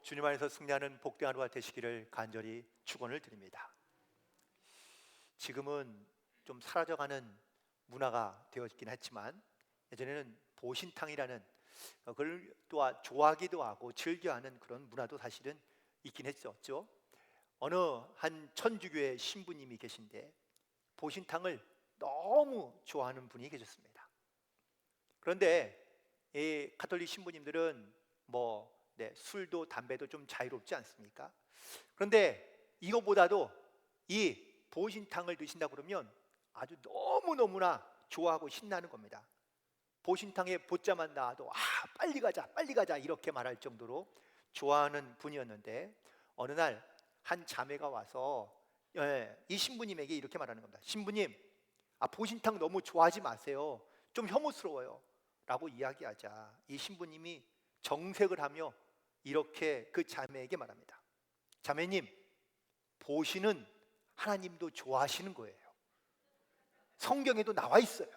주님 안에서 승리하는 복된 하루가 되시기를 간절히 축원을 드립니다. 지금은 좀 사라져가는 문화가 되었긴 했지만 예전에는 보신탕이라는 그걸 또 좋아하기도 하고 즐겨하는 그런 문화도 사실은 있긴 했었죠. 어느 한 천주교의 신부님이 계신데 보신탕을 너무 좋아하는 분이 계셨습니다. 그런데 이 가톨릭 신부님들은 술도 담배도 좀 자유롭지 않습니까? 그런데 이거보다도 이 보신탕을 드신다 그러면 아주 너무너무나 좋아하고 신나는 겁니다. 보신탕에 보자만 나와도 빨리 가자 빨리 가자 이렇게 말할 정도로 좋아하는 분이었는데 어느 날 한 자매가 와서 이 신부님에게 이렇게 말하는 겁니다. 신부님, 보신탕 너무 좋아하지 마세요. 좀 혐오스러워요 라고 이야기하자 이 신부님이 정색을 하며 이렇게 그 자매에게 말합니다. 자매님, 보신은 하나님도 좋아하시는 거예요. 성경에도 나와 있어요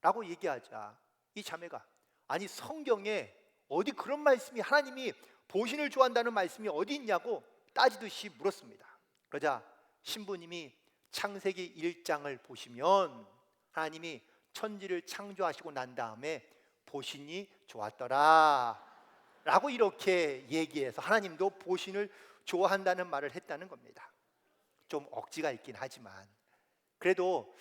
라고 얘기하자 이 자매가 아니 성경에 어디 그런 말씀이 하나님이 보신을 좋아한다는 말씀이 어디 있냐고 따지듯이 물었습니다. 그러자 신부님이 창세기 1장을 보시면 하나님이 천지를 창조하시고 난 다음에 보신이 좋았더라 라고 이렇게 얘기해서 하나님도 보신을 좋아한다는 말을 했다는 겁니다. 좀 억지가 있긴 하지만 그래도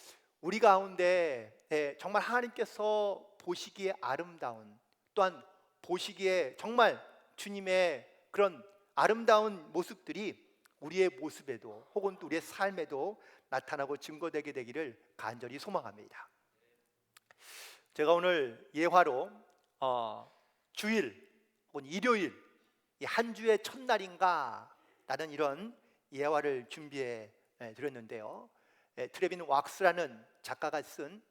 우리 가운데 정말 하나님께서 보시기에 아름다운 또한 보시기에 정말 주님의 그런 아름다운 모습들이 우리의 모습에도 혹은 또 우리의 삶에도 나타나고 증거되게 되기를 간절히 소망합니다. 제가 오늘 예화로 주일 혹은 일요일 이 한 주의 첫날인가 라는 이런 예화를 준비해 드렸는데요. 트레빈 왁스라는 작가가 쓴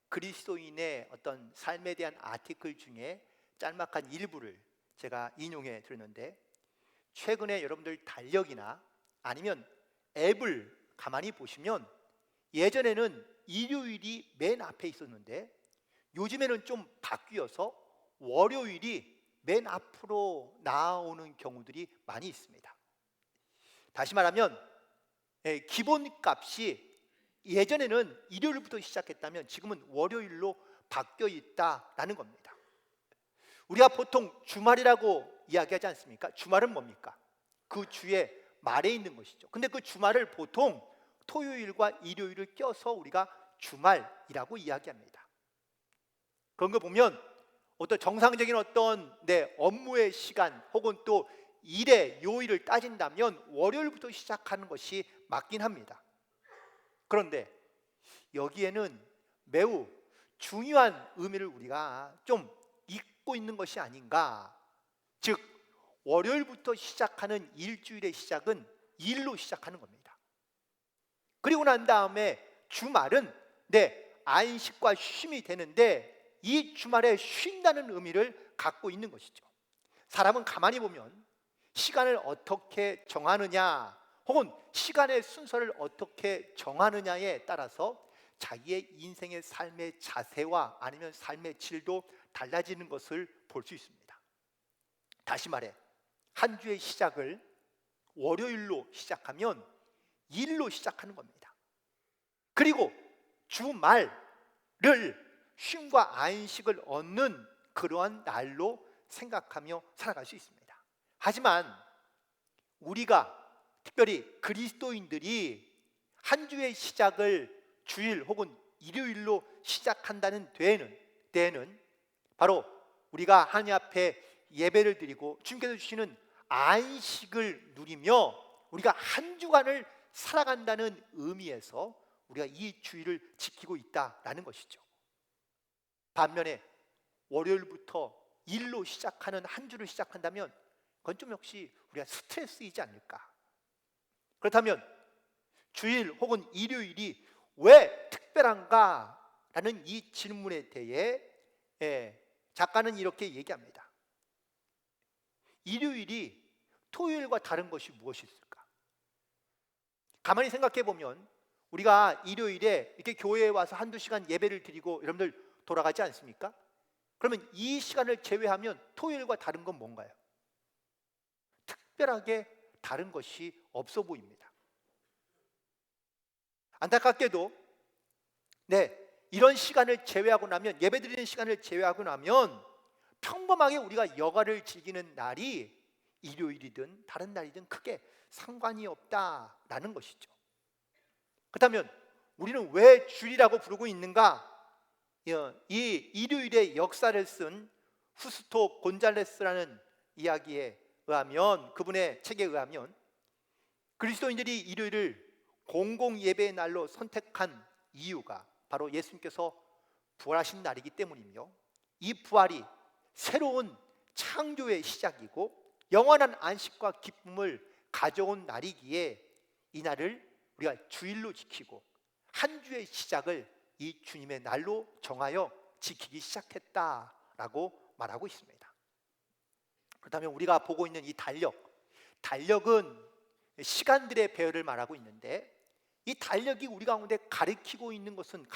그리스도인의 어떤 삶에 대한 아티클 중에 짤막한 일부를 제가 인용해 드렸는데 최근에 여러분들 달력이나 아니면 앱을 가만히 보시면 예전에는 일요일이 맨 앞에 있었는데 요즘에는 좀 바뀌어서 월요일이 맨 앞으로 나오는 경우들이 많이 있습니다. 다시 말하면 기본값이 예전에는 일요일부터 시작했다면 지금은 월요일로 바뀌어 있다라는 겁니다. 우리가 보통 주말이라고 이야기하지 않습니까? 주말은 뭡니까? 그 주의 말에 있는 것이죠. 근데 그 주말을 보통 토요일과 일요일을 껴서 우리가 주말이라고 이야기합니다. 그런 거 보면 어떤 정상적인 어떤 업무의 시간 혹은 또 일의 요일을 따진다면 월요일부터 시작하는 것이 맞긴 합니다. 그런데 여기에는 매우 중요한 의미를 우리가 좀 잊고 있는 것이 아닌가. 즉 월요일부터 시작하는 일주일의 시작은 일로 시작하는 겁니다. 그리고 난 다음에 주말은 안식과 쉼이 되는데 이 주말에 쉰다는 의미를 갖고 있는 것이죠. 사람은 가만히 보면 시간을 어떻게 정하느냐 혹은 시간의 순서를 어떻게 정하느냐에 따라서 자기의 인생의 삶의 자세와 아니면 삶의 질도 달라지는 것을 볼 수 있습니다. 다시 말해 한 주의 시작을 월요일로 시작하면 일로 시작하는 겁니다. 그리고 주말을 쉼과 안식을 얻는 그러한 날로 생각하며 살아갈 수 있습니다. 하지만 우리가 특별히 그리스도인들이 한 주의 시작을 주일 혹은 일요일로 시작한다는 때에는 바로 우리가 하나님 앞에 예배를 드리고 주님께서 주시는 안식을 누리며 우리가 한 주간을 살아간다는 의미에서 우리가 이 주일을 지키고 있다라는 것이죠. 반면에 월요일부터 일로 시작하는 한 주를 시작한다면 그건 좀 역시 우리가 스트레스이지 않을까. 그렇다면 주일 혹은 일요일이 왜 특별한가? 라는 이 질문에 대해 작가는 이렇게 얘기합니다. 일요일이 토요일과 다른 것이 무엇이 있을까? 가만히 생각해 보면 우리가 일요일에 이렇게 교회에 와서 한두 시간 예배를 드리고 여러분들 돌아가지 않습니까? 그러면 이 시간을 제외하면 토요일과 다른 건 뭔가요? 특별하게 다른 것이 없어 보입니다. 안타깝게도 이런 시간을 제외하고 나면, 예배드리는 시간을 제외하고 나면 평범하게 우리가 여가를 즐기는 날이 일요일이든 다른 날이든 크게 상관이 없다라는 것이죠. 그렇다면 우리는 왜 주일이라고 부르고 있는가? 이 일요일의 역사를 쓴 후스토 곤잘레스라는 이야기에 의하면, 그분의 책에 의하면, 그리스도인들이 일요일을 공공 예배의 날로 선택한 이유가 바로 예수님께서 부활하신 날이기 때문이며, 이 부활이 새로운 창조의 시작이고 영원한 안식과 기쁨을 가져온 날이기에 이 날을 우리가 주일로 지키고 한 주의 시작을 이 주님의 날로 정하여 지키기 시작했다라고 말하고 있습니다. 그렇다면 우리가 보고 있는 이 달력은 시간들의 배열을 말하고 있는데, 이 달력이 우리 가운데 가르쳐주고 있는 것은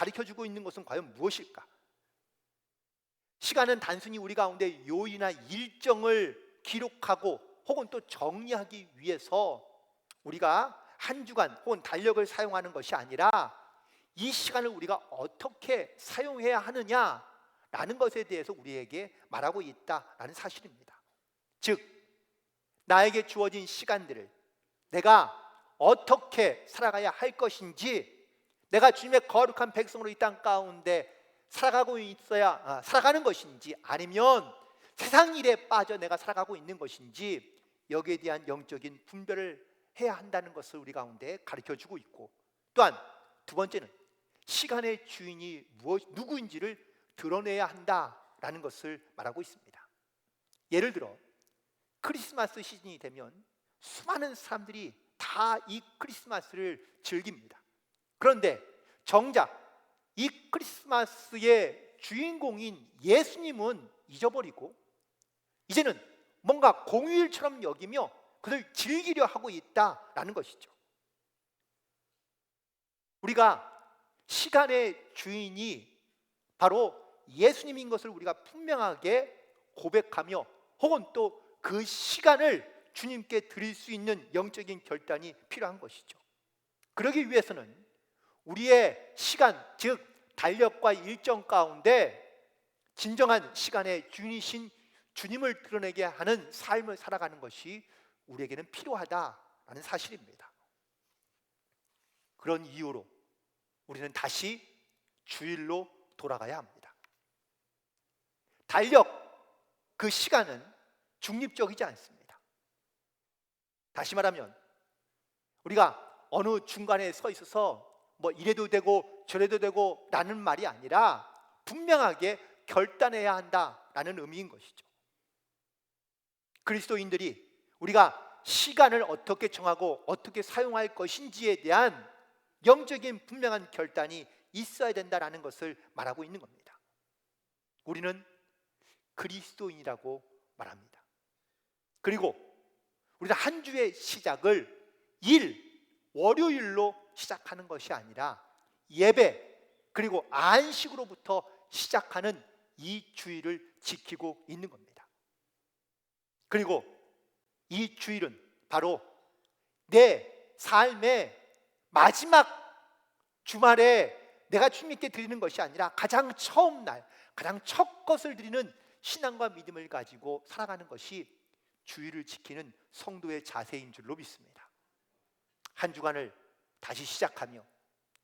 과연 무엇일까? 시간은 단순히 우리 가운데 요일이나 일정을 기록하고 혹은 또 정리하기 위해서 우리가 한 주간 혹은 달력을 사용하는 것이 아니라, 이 시간을 우리가 어떻게 사용해야 하느냐라는 것에 대해서 우리에게 말하고 있다라는 사실입니다. 즉, 나에게 주어진 시간들을 내가 어떻게 살아가야 할 것인지, 내가 주님의 거룩한 백성으로 이 땅 가운데 살아가는 것인지, 아니면 세상 일에 빠져 내가 살아가고 있는 것인지, 여기에 대한 영적인 분별을 해야 한다는 것을 우리 가운데 가르쳐주고 있고, 또한 두 번째는 시간의 주인이 누구인지를 드러내야 한다라는 것을 말하고 있습니다. 예를 들어 크리스마스 시즌이 되면 수많은 사람들이 다 이 크리스마스를 즐깁니다. 그런데 정작 이 크리스마스의 주인공인 예수님은 잊어버리고 이제는 뭔가 공휴일처럼 여기며 그를 즐기려 하고 있다라는 것이죠. 우리가 시간의 주인이 바로 예수님인 것을 우리가 분명하게 고백하며, 혹은 또 그 시간을 주님께 드릴 수 있는 영적인 결단이 필요한 것이죠. 그러기 위해서는 우리의 시간, 즉 달력과 일정 가운데 진정한 시간의 주인이신 주님을 드러내게 하는 삶을 살아가는 것이 우리에게는 필요하다라는 사실입니다. 그런 이유로 우리는 다시 주일로 돌아가야 합니다. 달력, 그 시간은 중립적이지 않습니다. 다시 말하면 우리가 어느 중간에 서 있어서 뭐 이래도 되고 저래도 되고 라는 말이 아니라 분명하게 결단해야 한다라는 의미인 것이죠. 그리스도인들이 우리가 시간을 어떻게 정하고 어떻게 사용할 것인지에 대한 영적인 분명한 결단이 있어야 된다라는 것을 말하고 있는 겁니다. 우리는 그리스도인이라고 말합니다. 그리고 우리는 한 주의 시작을 월요일로 시작하는 것이 아니라 예배 그리고 안식으로부터 시작하는 이 주일을 지키고 있는 겁니다. 그리고 이 주일은 바로 내 삶의 마지막 주말에 내가 주님께 드리는 것이 아니라 가장 처음 날, 가장 첫 것을 드리는 신앙과 믿음을 가지고 살아가는 것이 주일을 지키는 성도의 자세인 줄로 믿습니다. 한 주간을 다시 시작하며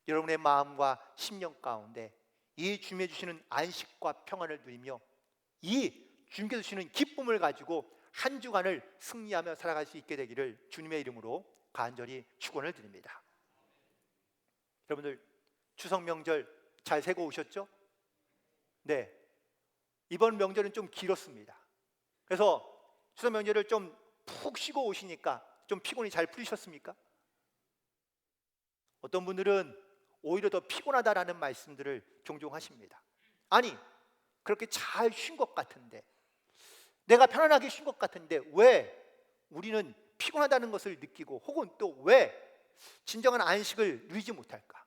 여러분의 마음과 심령 가운데 이 주님이 주시는 안식과 평안을 누리며 이 주님께서 주시는 기쁨을 가지고 한 주간을 승리하며 살아갈 수 있게 되기를 주님의 이름으로 간절히 축원을 드립니다. 여러분들 추석 명절 잘 새고 오셨죠? 네, 이번 명절은 좀 길었습니다. 그래서 추석 명절을 좀 푹 쉬고 오시니까 좀 피곤이 잘 풀리셨습니까? 어떤 분들은 오히려 더 피곤하다라는 말씀들을 종종 하십니다. 아니, 그렇게 잘 쉰 것 같은데, 내가 편안하게 쉰 것 같은데 왜 우리는 피곤하다는 것을 느끼고 혹은 또 왜 진정한 안식을 누리지 못할까?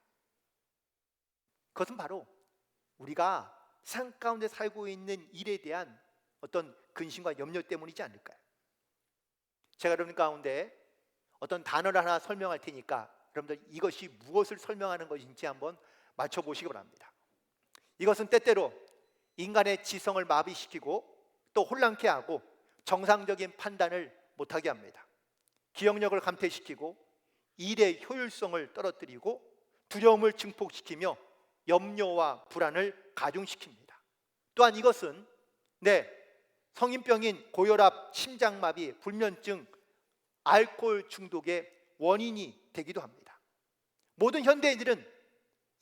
그것은 바로 우리가 삶 가운데 살고 있는 일에 대한 어떤 근심과 염려 때문이지 않을까요? 제가 여러분 가운데 어떤 단어를 하나 설명할 테니까 여러분들 이것이 무엇을 설명하는 것인지 한번 맞춰보시기 바랍니다. 이것은 때때로 인간의 지성을 마비시키고 또 혼란케 하고 정상적인 판단을 못하게 합니다. 기억력을 감퇴시키고 일의 효율성을 떨어뜨리고 두려움을 증폭시키며 염려와 불안을 가중시킵니다. 또한 이것은 성인병인 고혈압, 심장마비, 불면증, 알코올 중독의 원인이 되기도 합니다. 모든 현대인들은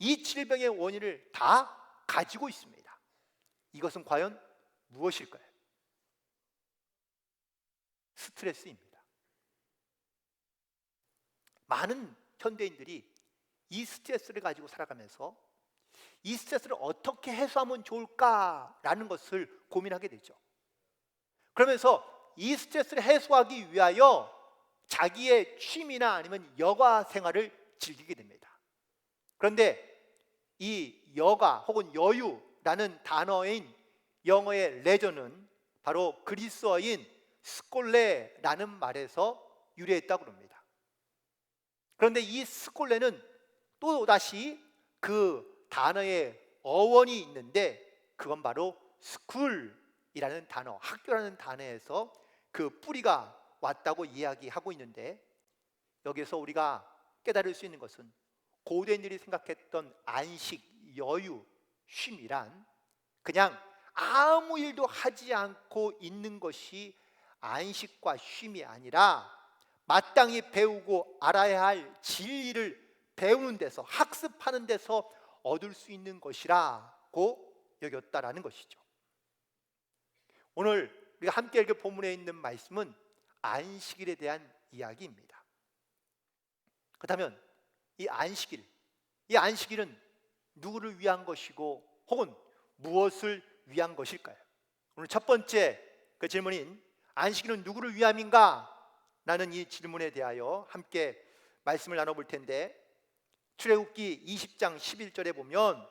이 질병의 원인을 다 가지고 있습니다. 이것은 과연 무엇일까요? 스트레스입니다. 많은 현대인들이 이 스트레스를 가지고 살아가면서 이 스트레스를 어떻게 해소하면 좋을까라는 것을 고민하게 되죠. 그러면서 이 스트레스를 해소하기 위하여 자기의 취미나 아니면 여가 생활을 즐기게 됩니다. 그런데 이 여가 혹은 여유라는 단어인 영어의 레저는 바로 그리스어인 스콜레라는 말에서 유래했다고 합니다. 그런데 이 스콜레는 또다시 그 단어의 어원이 있는데 그건 바로 스쿨이라는 단어, 학교라는 단어에서 그 뿌리가 왔다고 이야기하고 있는데, 여기서 우리가 깨달을 수 있는 것은 고대인들이 생각했던 안식, 여유, 쉼이란 그냥 아무 일도 하지 않고 있는 것이 안식과 쉼이 아니라 마땅히 배우고 알아야 할 진리를 배우는 데서, 학습하는 데서 얻을 수 있는 것이라고 여겼다라는 것이죠. 오늘 우리가 함께 읽을 본문에 있는 말씀은 안식일에 대한 이야기입니다. 그렇다면 이 안식일은 누구를 위한 것이고 혹은 무엇을 위한 것일까요? 오늘 첫 번째 그 질문인 안식일은 누구를 위함인가? 라는 이 질문에 대하여 함께 말씀을 나눠볼 텐데, 출애굽기 20장 11절에 보면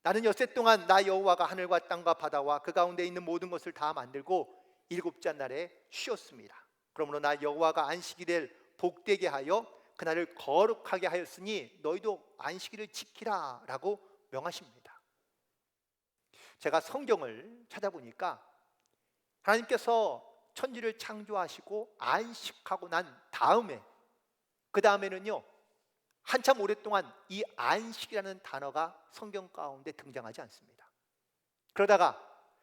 나는 엿새 동안 나 여호와가 하늘과 땅과 바다와 그 가운데 있는 모든 것을 다 만들고 일곱째 날에 쉬었습니다. 그러므로 나 여호와가 안식일을 복되게 하여 그날을 거룩하게 하였으니 너희도 안식일을 지키라 라고 명하십니다. 제가 성경을 찾아보니까 하나님께서 천지를 창조하시고 안식하고 난 다음에 그 다음에는요 한참 오랫동안 이 안식이라는 단어가 성경 가운데 등장하지 않습니다. 그러다가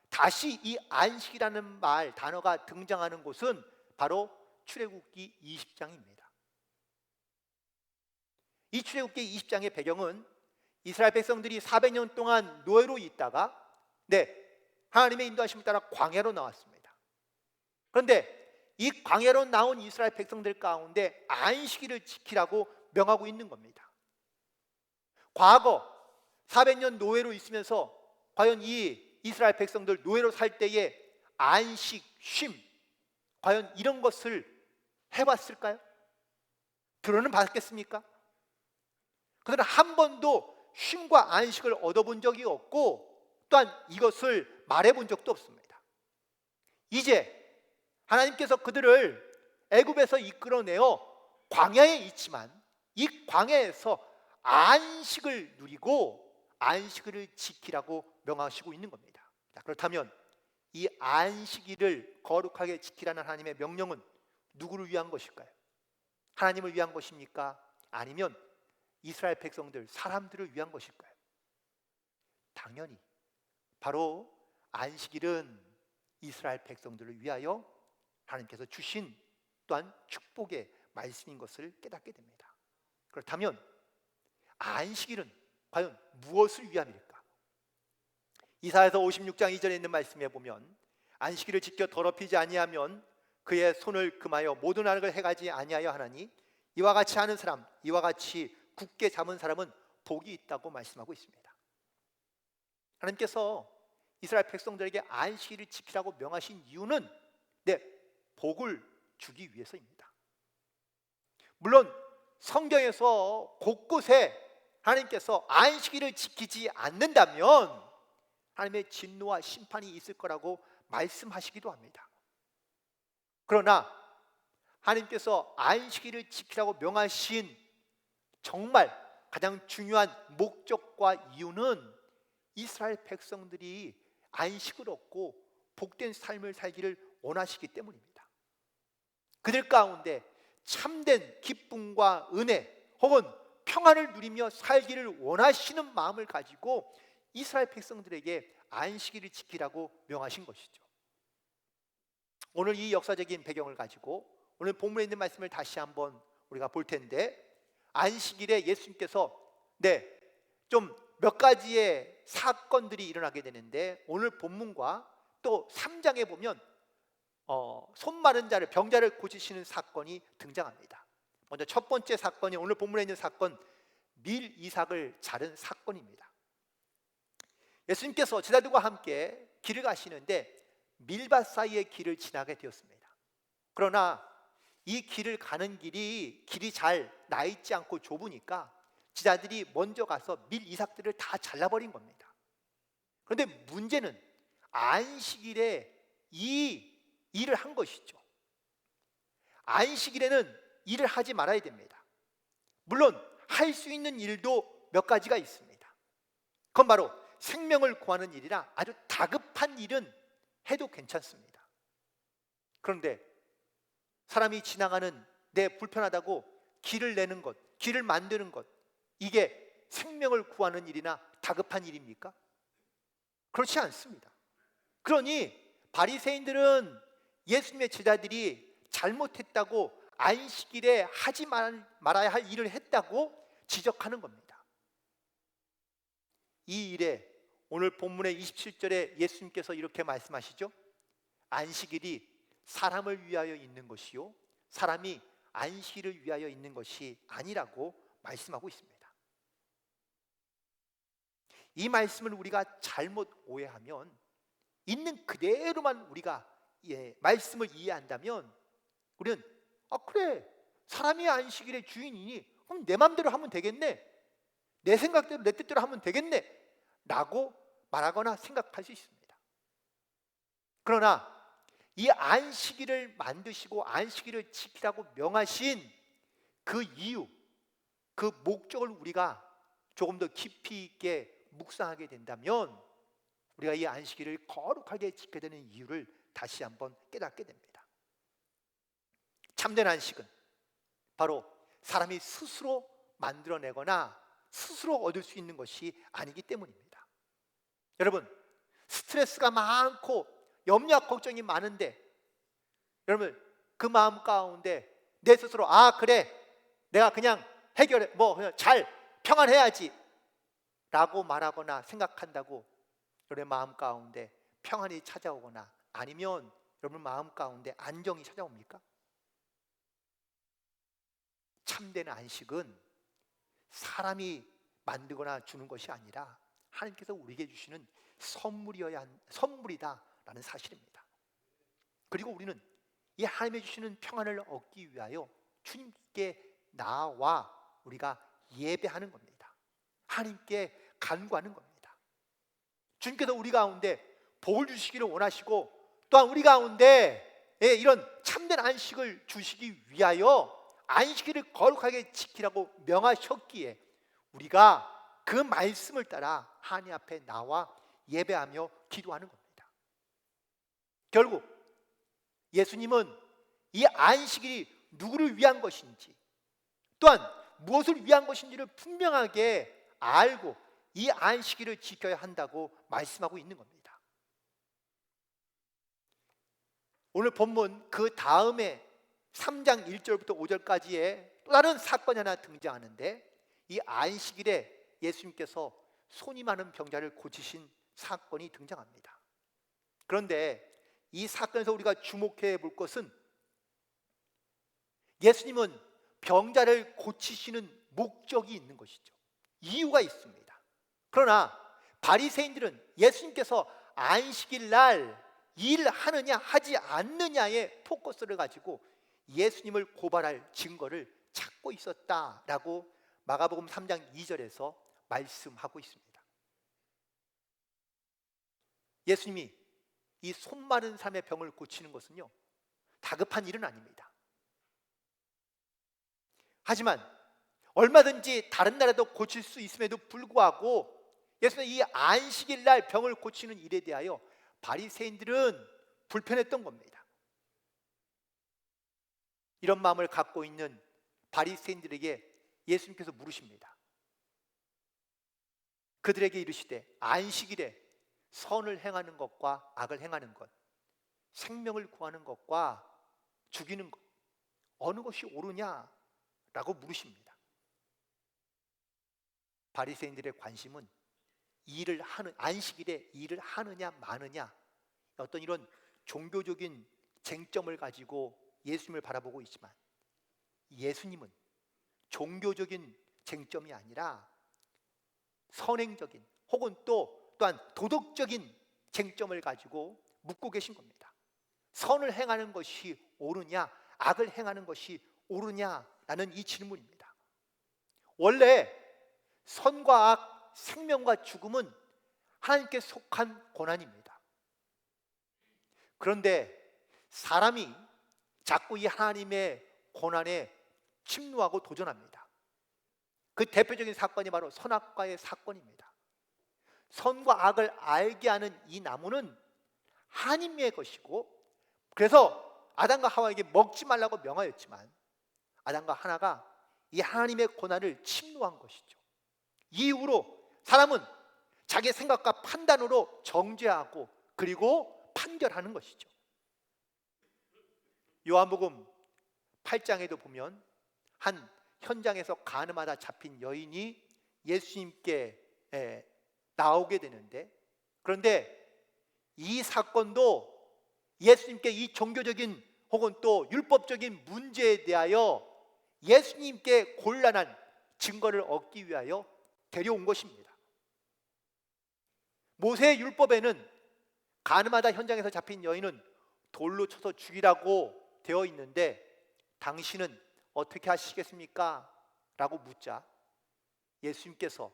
다시 이 안식이라는 단어가 등장하는 곳은 바로 출애굽기 20장입니다. 이 출애굽기 20장의 배경은 이스라엘 백성들이 400년 동안 노예로 있다가 하나님의 인도하심을 따라 광야로 나왔습니다. 그런데 이 광야로 나온 이스라엘 백성들 가운데 안식일을 지키라고 명하고 있는 겁니다. 과거 400년 노예로 있으면서 과연 이 이스라엘 백성들 노예로 살 때에 안식, 쉼, 과연 이런 것을 해봤을까요? 들어는 봤겠습니까? 그들은 한 번도 쉼과 안식을 얻어본 적이 없고 또한 이것을 말해본 적도 없습니다. 이제 하나님께서 그들을 애굽에서 이끌어내어 광야에 있지만 이 광야에서 안식을 누리고 안식일을 지키라고 명하시고 있는 겁니다. 그렇다면 이 안식일을 거룩하게 지키라는 하나님의 명령은 누구를 위한 것일까요? 하나님을 위한 것입니까? 아니면 이스라엘 백성들, 사람들을 위한 것일까요? 당연히 바로 안식일은 이스라엘 백성들을 위하여 하나님께서 주신 또한 축복의 말씀인 것을 깨닫게 됩니다. 그렇다면 안식일은 과연 무엇을 위함일까? 이사야서 56장 2절에 있는 말씀에 보면 안식일을 지켜 더럽히지 아니하면 그의 손을 금하여 모든 악을 행하지 아니하여 하나니 이와 같이 하는 사람, 이와 같이 굳게 잡은 사람은 복이 있다고 말씀하고 있습니다. 하나님께서 이스라엘 백성들에게 안식일을 지키라고 명하신 이유는 복을 주기 위해서입니다. 물론 성경에서 곳곳에 하나님께서 안식일을 지키지 않는다면 하나님의 진노와 심판이 있을 거라고 말씀하시기도 합니다. 그러나 하나님께서 안식일을 지키라고 명하신 정말 가장 중요한 목적과 이유는 이스라엘 백성들이 안식을 얻고 복된 삶을 살기를 원하시기 때문입니다. 그들 가운데 참된 기쁨과 은혜 혹은 평안을 누리며 살기를 원하시는 마음을 가지고 이스라엘 백성들에게 안식일을 지키라고 명하신 것이죠. 오늘 이 역사적인 배경을 가지고 오늘 본문에 있는 말씀을 다시 한번 우리가 볼 텐데, 안식일에 예수님께서 좀 몇 가지의 사건들이 일어나게 되는데, 오늘 본문과 또 3장에 보면 손 마른 자를, 병자를 고치시는 사건이 등장합니다. 먼저 첫 번째 사건이 오늘 본문에 있는 사건, 밀 이삭을 자른 사건입니다. 예수님께서 제자들과 함께 길을 가시는데 밀밭 사이의 길을 지나게 되었습니다. 그러나 이 길을 가는 길이 잘 나 있지 않고 좁으니까 제자들이 먼저 가서 밀 이삭들을 다 잘라버린 겁니다. 그런데 문제는 안식일에 이 일을 한 것이죠. 안식일에는 일을 하지 말아야 됩니다. 물론 할 수 있는 일도 몇 가지가 있습니다. 그건 바로 생명을 구하는 일이라 아주 다급한 일은 해도 괜찮습니다. 그런데 사람이 지나가는 불편하다고 길을 내는 것, 길을 만드는 것, 이게 생명을 구하는 일이나 다급한 일입니까? 그렇지 않습니다. 그러니 바리새인들은 예수님의 제자들이 잘못했다고, 안식일에 하지 말아야 할 일을 했다고 지적하는 겁니다. 이 일에 오늘 본문의 27절에 예수님께서 이렇게 말씀하시죠. 안식일이 사람을 위하여 있는 것이요 사람이 안식일을 위하여 있는 것이 아니라고 말씀하고 있습니다. 이 말씀을 우리가 잘못 오해하면, 있는 그대로만 우리가 말씀을 이해한다면, 우리는 그래, 사람이 안식일의 주인이니 그럼 내 마음대로 하면 되겠네, 내 생각대로 내 뜻대로 하면 되겠네 라고 말하거나 생각할 수 있습니다. 그러나 이 안식일을 만드시고 안식일을 지키라고 명하신 그 이유, 그 목적을 우리가 조금 더 깊이 있게 묵상하게 된다면 우리가 이 안식일을 거룩하게 지켜야 되는 이유를 다시 한번 깨닫게 됩니다. 참된 안식은 바로 사람이 스스로 만들어내거나 스스로 얻을 수 있는 것이 아니기 때문입니다. 여러분, 스트레스가 많고 염려와 걱정이 많은데, 여러분 그 마음 가운데 내 스스로 그래, 내가 그냥 해결해, 그냥 잘 평안해야지 라고 말하거나 생각한다고 여러분의 마음 가운데 평안이 찾아오거나 아니면 여러분 마음 가운데 안정이 찾아옵니까? 참된 안식은 사람이 만들거나 주는 것이 아니라 하나님께서 우리에게 주시는 선물이다라는 사실입니다. 그리고 우리는 이 하나님이 주시는 평안을 얻기 위하여 주님께 나와 우리가 예배하는 겁니다. 하나님께 간구하는 겁니다. 주님께서 우리 가운데 복을 주시기를 원하시고, 또한 우리 가운데 이런 참된 안식을 주시기 위하여 안식일을 거룩하게 지키라고 명하셨기에 우리가 그 말씀을 따라 하나님 앞에 나와 예배하며 기도하는 겁니다. 결국 예수님은 이 안식일이 누구를 위한 것인지, 또한 무엇을 위한 것인지를 분명하게 알고 이 안식일을 지켜야 한다고 말씀하고 있는 겁니다. 오늘 본문 그 다음에 3장 1절부터 5절까지의 또 다른 사건이 하나 등장하는데, 이 안식일에 예수님께서 손이 많은 병자를 고치신 사건이 등장합니다. 그런데 이 사건에서 우리가 주목해 볼 것은, 예수님은 병자를 고치시는 목적이 있는 것이죠. 이유가 있습니다. 그러나 바리새인들은 예수님께서 안식일 날 일하느냐 하지 않느냐에 포커스를 가지고 예수님을 고발할 증거를 찾고 있었다라고 마가복음 3장 2절에서 말씀하고 있습니다. 예수님이 이 손 마른 사람의 병을 고치는 것은요, 다급한 일은 아닙니다. 하지만 얼마든지 다른 나라도 고칠 수 있음에도 불구하고 예수는 이 안식일 날 병을 고치는 일에 대하여 바리새인들은 불편했던 겁니다. 이런 마음을 갖고 있는 바리새인들에게 예수님께서 물으십니다. 그들에게 이르시되 안식일에 선을 행하는 것과 악을 행하는 것, 생명을 구하는 것과 죽이는 것, 어느 것이 옳으냐라고 물으십니다. 바리새인들의 관심은 안식일에 일을 하느냐 마느냐, 어떤 이런 종교적인 쟁점을 가지고 예수님을 바라보고 있지만, 예수님은 종교적인 쟁점이 아니라 선행적인 혹은 또한 도덕적인 쟁점을 가지고 묻고 계신 겁니다. 선을 행하는 것이 옳으냐, 악을 행하는 것이 옳으냐라는 이 질문입니다. 원래 선과 악, 생명과 죽음은 하나님께 속한 권한입니다. 그런데 사람이 자꾸 이 하나님의 권한에 침노하고 도전합니다. 그 대표적인 사건이 바로 선악과의 사건입니다. 선과 악을 알게 하는 이 나무는 하나님의 것이고, 그래서 아담과 하와에게 먹지 말라고 명하였지만 아담과 하나가 이 하나님의 권한을 침노한 것이죠. 이후로 사람은 자기 생각과 판단으로 정죄하고 그리고 판결하는 것이죠. 요한복음 8장에도 보면 한 현장에서 간음하다 잡힌 여인이 예수님께 나오게 되는데, 그런데 이 사건도 예수님께 이 종교적인 혹은 또 율법적인 문제에 대하여 예수님께 곤란한 증거를 얻기 위하여 데려온 것입니다. 모세의 율법에는 간음하다 현장에서 잡힌 여인은 돌로 쳐서 죽이라고 되어 있는데 당신은 어떻게 하시겠습니까? 라고 묻자 예수님께서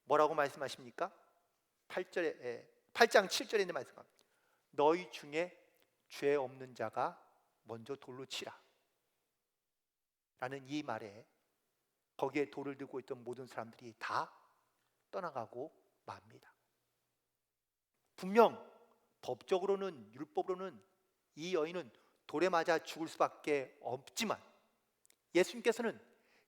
뭐라고 말씀하십니까? 8장 7절에 있는 말씀입니다. 너희 중에 죄 없는 자가 먼저 돌로 치라 라는 이 말에 거기에 돌을 들고 있던 모든 사람들이 다 떠나가고 맙니다. 분명 법적으로는, 율법으로는 이 여인은 돌에 맞아 죽을 수밖에 없지만 예수님께서는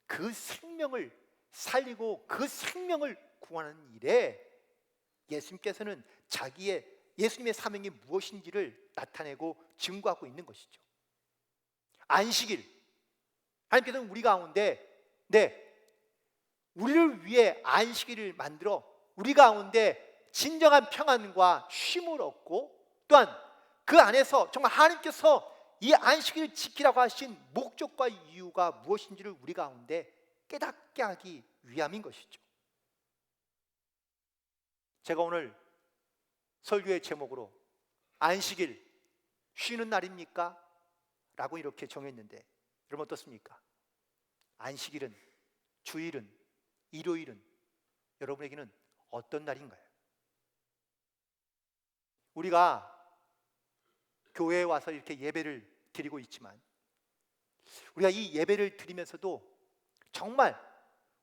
그 생명을 살리고 그 생명을 구하는 일에 예수님께서는 예수님의 사명이 무엇인지를 나타내고 증거하고 있는 것이죠. 안식일, 하나님께서는 우리 가운데 우리를 위해 안식일을 만들어 우리 가운데 진정한 평안과 쉼을 얻고, 또한 그 안에서 정말 하나님께서 이 안식일을 지키라고 하신 목적과 이유가 무엇인지를 우리 가운데 깨닫게 하기 위함인 것이죠. 제가 오늘 설교의 제목으로 안식일 쉬는 날입니까? 라고 이렇게 정했는데 여러분 어떻습니까? 안식일은, 주일은, 일요일은 여러분에게는 어떤 날인가요? 우리가 교회에 와서 이렇게 예배를 드리고 있지만 우리가 이 예배를 드리면서도 정말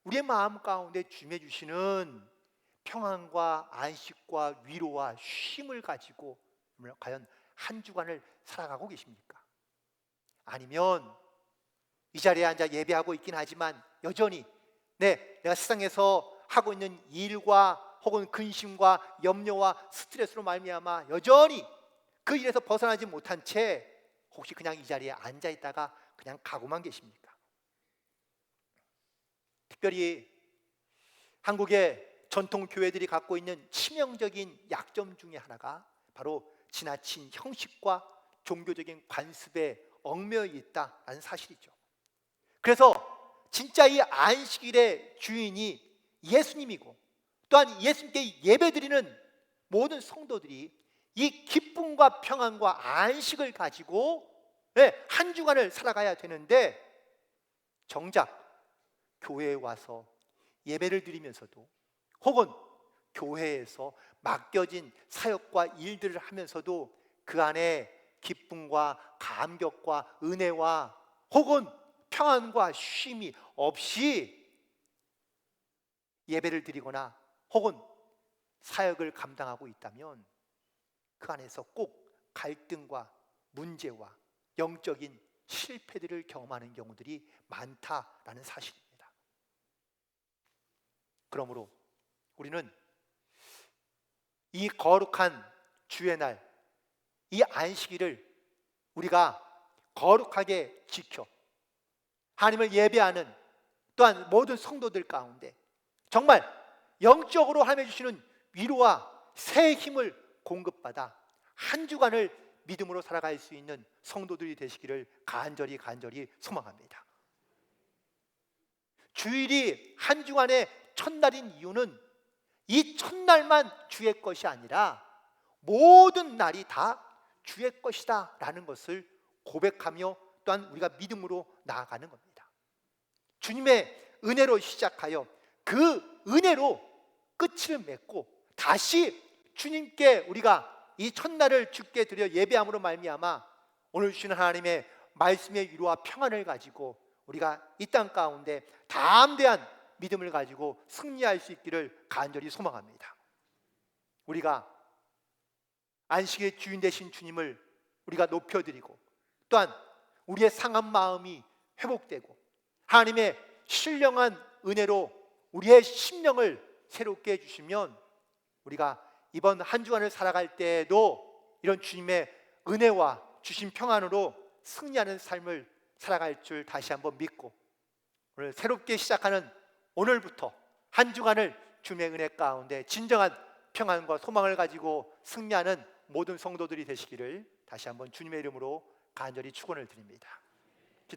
우리의 마음 가운데 주님이 주시는 평안과 안식과 위로와 쉼을 가지고 과연 한 주간을 살아가고 계십니까? 아니면 이 자리에 앉아 예배하고 있긴 하지만 여전히 내가 세상에서 하고 있는 일과 혹은 근심과 염려와 스트레스로 말미암아 여전히 그 일에서 벗어나지 못한 채 혹시 그냥 이 자리에 앉아 있다가 그냥 가고만 계십니까? 특별히 한국의 전통 교회들이 갖고 있는 치명적인 약점 중에 하나가 바로 지나친 형식과 종교적인 관습에 얽매여 있다는 사실이죠. 그래서 진짜 이 안식일의 주인이 예수님이고, 또한 예수님께 예배드리는 모든 성도들이 이 기쁨과 평안과 안식을 가지고 한 주간을 살아가야 되는데, 정작 교회에 와서 예배를 드리면서도 혹은 교회에서 맡겨진 사역과 일들을 하면서도 그 안에 기쁨과 감격과 은혜와 혹은 평안과 쉼이 없이 예배를 드리거나 혹은 사역을 감당하고 있다면 그 안에서 꼭 갈등과 문제와 영적인 실패들을 경험하는 경우들이 많다라는 사실입니다. 그러므로 우리는 이 거룩한 주의 날, 이 안식일을 우리가 거룩하게 지켜 하나님을 예배하는 또한 모든 성도들 가운데 정말 영적으로 하나님이 주시는 위로와 새 힘을 공급받아 한 주간을 믿음으로 살아갈 수 있는 성도들이 되시기를 간절히 소망합니다. 주일이 한 주간의 첫날인 이유는 이 첫날만 주의 것이 아니라 모든 날이 다 주의 것이다 라는 것을 고백하며 또한 우리가 믿음으로 나아가는 겁니다. 주님의 은혜로 시작하여 그 은혜로 끝을 맺고 다시 주님께 우리가 이 첫날을 주께 드려 예배함으로 말미암아 오늘 주시는 하나님의 말씀의 위로와 평안을 가지고 우리가 이 땅 가운데 담대한 믿음을 가지고 승리할 수 있기를 간절히 소망합니다. 우리가 안식의 주인 되신 주님을 우리가 높여드리고 또한 우리의 상한 마음이 회복되고 하나님의 신령한 은혜로 우리의 심령을 새롭게 해주시면 우리가 이번 한 주간을 살아갈 때에도 이런 주님의 은혜와 주신 평안으로 승리하는 삶을 살아갈 줄 다시 한번 믿고 오늘 새롭게 시작하는 오늘부터 한 주간을 주님의 은혜 가운데 진정한 평안과 소망을 가지고 승리하는 모든 성도들이 되시기를 다시 한번 주님의 이름으로 간절히 축원을 드립니다.